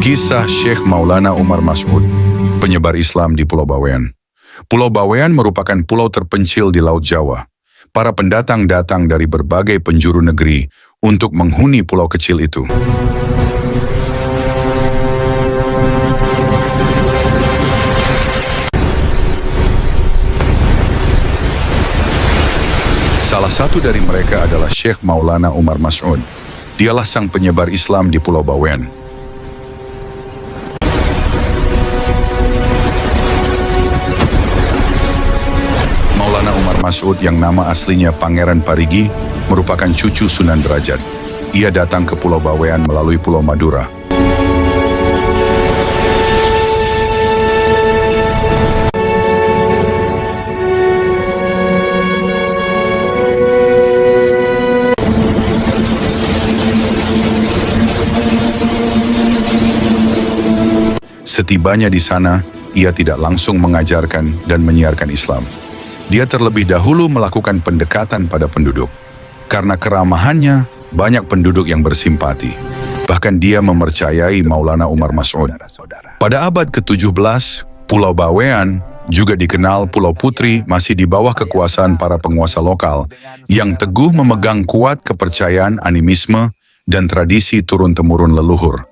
Kisah Syekh Maulana Umar Mas'ud, penyebar Islam di Pulau Bawean. Pulau Bawean merupakan pulau terpencil di Laut Jawa. Para pendatang datang dari berbagai penjuru negeri untuk menghuni pulau kecil itu. Salah satu dari mereka adalah Syekh Maulana Umar Mas'ud. Dialah sang penyebar Islam di Pulau Bawean. Maulana Umar Mas'ud yang nama aslinya Pangeran Parigi merupakan cucu Sunan Derajat. Ia datang ke Pulau Bawean melalui Pulau Madura. Setibanya di sana, ia tidak langsung mengajarkan dan menyiarkan Islam. Dia terlebih dahulu melakukan pendekatan pada penduduk. Karena keramahannya, banyak penduduk yang bersimpati. Bahkan dia mempercayai Maulana Umar Mas'ud. Pada abad ke-17, Pulau Bawean, juga dikenal Pulau Putri, masih di bawah kekuasaan para penguasa lokal yang teguh memegang kuat kepercayaan animisme dan tradisi turun-temurun leluhur.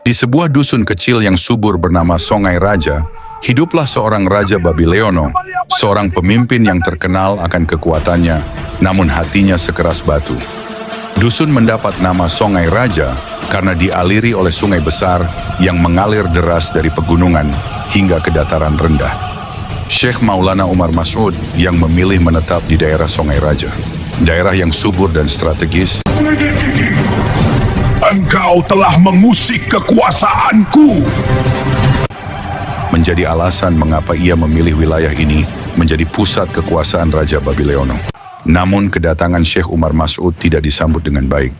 Di sebuah dusun kecil yang subur bernama Songai Raja, hiduplah seorang Raja Babileono, seorang pemimpin yang terkenal akan kekuatannya, namun hatinya sekeras batu. Dusun mendapat nama Songai Raja karena dialiri oleh sungai besar yang mengalir deras dari pegunungan hingga ke dataran rendah. Syekh Maulana Umar Mas'ud yang memilih menetap di daerah Songai Raja, daerah yang subur dan strategis. Engkau telah mengusik kekuasaanku. Menjadi alasan mengapa ia memilih wilayah ini menjadi pusat kekuasaan Raja Babileono. Namun kedatangan Syekh Umar Mas'ud tidak disambut dengan baik.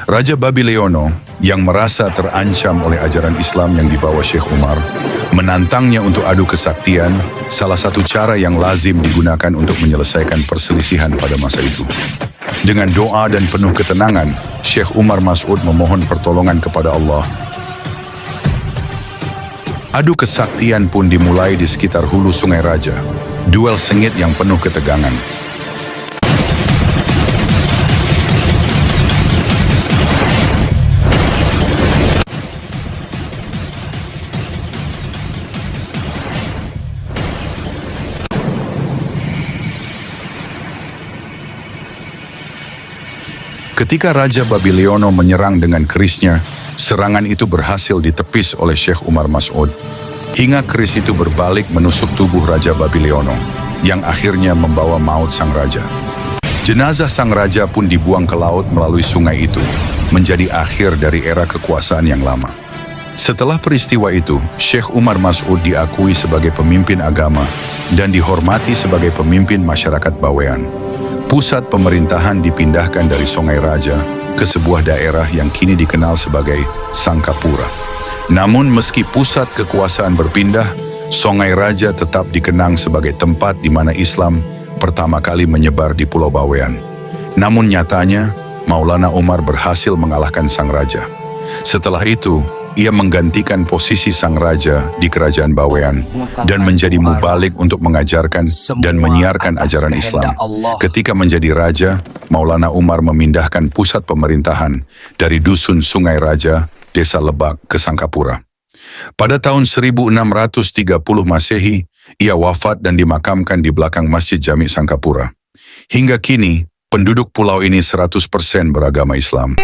Raja Babileono yang merasa terancam oleh ajaran Islam yang dibawa Syekh Umar, menantangnya untuk adu kesaktian, salah satu cara yang lazim digunakan untuk menyelesaikan perselisihan pada masa itu. Dengan doa dan penuh ketenangan, Syekh Umar Mas'ud memohon pertolongan kepada Allah. Adu kesaktian pun dimulai di sekitar hulu Sungai Raja. Duel sengit yang penuh ketegangan. Ketika Raja Babileono menyerang dengan kerisnya, serangan itu berhasil ditepis oleh Syekh Umar Mas'ud, hingga keris itu berbalik menusuk tubuh Raja Babileono, yang akhirnya membawa maut sang raja. Jenazah sang raja pun dibuang ke laut melalui sungai itu, menjadi akhir dari era kekuasaan yang lama. Setelah peristiwa itu, Syekh Umar Mas'ud diakui sebagai pemimpin agama dan dihormati sebagai pemimpin masyarakat Bawean. Pusat pemerintahan dipindahkan dari Songai Raja ke sebuah daerah yang kini dikenal sebagai Sangkapura. Namun meski pusat kekuasaan berpindah, Songai Raja tetap dikenang sebagai tempat di mana Islam pertama kali menyebar di Pulau Bawean. Namun nyatanya, Maulana Umar berhasil mengalahkan sang raja. Setelah itu, ia menggantikan posisi sang raja di kerajaan Bawean dan menjadi mubalik untuk mengajarkan dan menyiarkan ajaran Islam. Ketika menjadi raja, Maulana Umar memindahkan pusat pemerintahan dari dusun Sungai Raja, Desa Lebak ke Sangkapura. Pada tahun 1630 Masehi, ia wafat dan dimakamkan di belakang Masjid Jami Sangkapura. Hingga kini, penduduk pulau ini 100% beragama Islam.